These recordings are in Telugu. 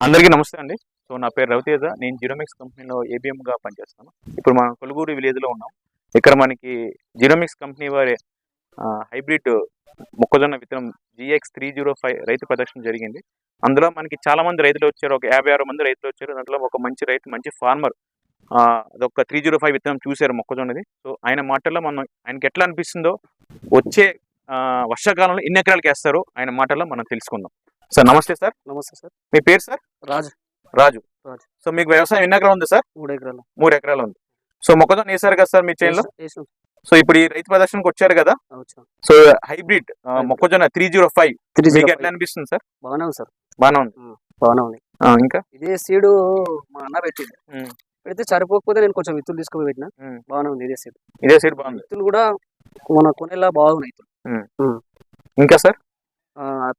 అందరికీ నమస్తే అండి. సో నా పేరు రవితేజ. నేను జిరోమిక్స్ కంపెనీలో ఏబీఎంగా పనిచేస్తాను. ఇప్పుడు మనం కొలుగూరు విలేజ్లో ఉన్నాం. ఇక్కడ మనకి జిరోమిక్స్ కంపెనీ వారి హైబ్రిడ్ మొక్కజొన్న విత్తనం GX305 రైతు ప్రదర్శన జరిగింది. అందులో మనకి చాలా మంది రైతులు వచ్చారు. ఒక 56 మంది రైతులు వచ్చారు. దాంట్లో ఒక మంచి రైతు, మంచి ఫార్మర్ అదొక 305 విత్తనం చూశారు మొక్కజొన్నది. సో ఆయన మాటల్లో మనం ఆయనకి ఎట్లా అనిపిస్తుందో, వచ్చే వర్షాకాలంలో ఎన్ని ఎకరాలకు వేస్తారో ఆయన మాటల్లో మనం తెలుసుకుందాం. సార్ నమస్తే సార్. నమస్తే సార్. మీ పేరు సార్? రాజు. రాజు. సో మీకు వ్యవసాయం ఎన్ని ఎకరాలు ఉంది సార్? 3 ఎకరాలు. 3 ఎకరాలు ఉంది. సో మొక్కజొన్న వేసారు కదా సార్ మీ చేనులో? సో ఇప్పుడు ఈ రైతు ప్రదర్శనకు వచ్చారు కదా, సో హైబ్రిడ్ మొక్కజొన్న 305 మీకు ఎట్లా అనిపిస్తుంది సార్? బాగానే ఉంది సార్. బాగానే ఉంది. బాగానే ఉంది. ఇంకా ఇదే సీడు మా అన్న పెట్టింది. పెడితే సరిపోకపోతే నేను కొంచెం విత్తులు తీసుకుని పెట్టిన. బాగానే ఉంది ఇదే సీడ్. ఇదే సీడ్ బాగుంది. విత్తులు కూడా మన కొనేలా బాగున్నాయి. ఇంకా సార్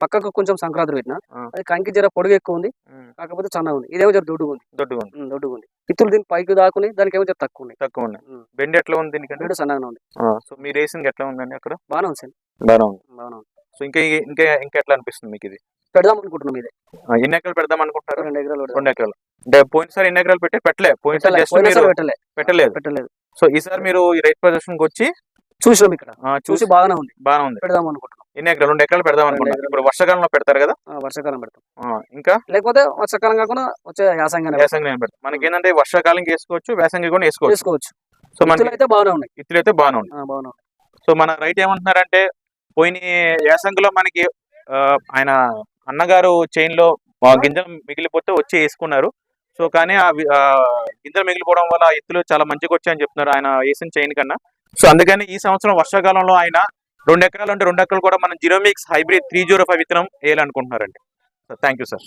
పక్కకు కొంచెం సంక్రాంతి పెట్టిన. అది కంకి జర పొడుగు ఎక్కువ ఉంది, కాకపోతే సన్నగా ఉంది. ఇదేమో జర దొడ్డుగా ఉంది. విత్తులు దీనికి పైకి దాకుని, దానికి ఏమో జర తక్కువ ఉన్నాయి. బెండ్ ఎట్లా ఉంది? దీనికంటే సన్నగా ఉంది. సో మీ రేసింగ్ ఎట్లా ఉందండి అక్కడ? బాగానే ఉంది సార్. బాగానే ఉంది. సో ఇంకా ఇంకా ఇంకా ఎట్లా అనిపిస్తుంది మీకు? ఇది పెడదాం అనుకుంటున్నాం. ఇదే ఎన్ని ఎకరాలు పెడదాం అనుకుంటారు? 2 ఎకరాలు. 2 ఎకరాలు అంటే పోయినసారి ఎన్ని ఎకరాలు పెట్టలేదు. సో ఈసారి మీరు ఈ రైతు ప్రదర్శనకు వచ్చి చూసాం, ఇక్కడ చూసి బాగానే ఉంది. పెడదాం అనుకుంటున్నాం. ఎన్ని ఎకరాలు? 2 ఎకరాలు పెడదాం అనుకుంటున్నాం. ఇప్పుడు వర్షాకాలంలో పెడతారు కదా? వర్షాకాలం పెడతాం. ఇంకా లేకపోతే వర్షాకాలం కాకుండా వచ్చే యాసంగి పెడతాం. మనకి ఏంటంటే వర్షాకాలం వేసుకోవచ్చు, వేసంగి కూడా వేసుకోవచ్చు. సో మనకి అయితే బాగానే ఉన్నాయి. ఇత్తులు అయితే బాగానే ఉన్నాయి. సో మన రైతు ఏమంటున్నారంటే, పోయిన యాసంగిలో మనకి ఆయన అన్నగారు చైన్ లో గింజలు మిగిలిపోతే వచ్చి వేసుకున్నారు. సో కానీ ఆ గింజలు మిగిలిపోవడం వల్ల ఎత్తులు చాలా మంచిగా వచ్చాయని చెప్తున్నారు ఆయన వేసిన చైన్ కన్నా. సో అందుకని ఈ సంవత్సరం వర్షాకాలంలో ఆయన 2 ఎకరాలు అంటే 2 ఎకరాలు కూడా మనం జిరోమిక్స్ హైబ్రిడ్ 305 విత్తనం వేయాలనుకుంటున్నారండి. Thank you sir.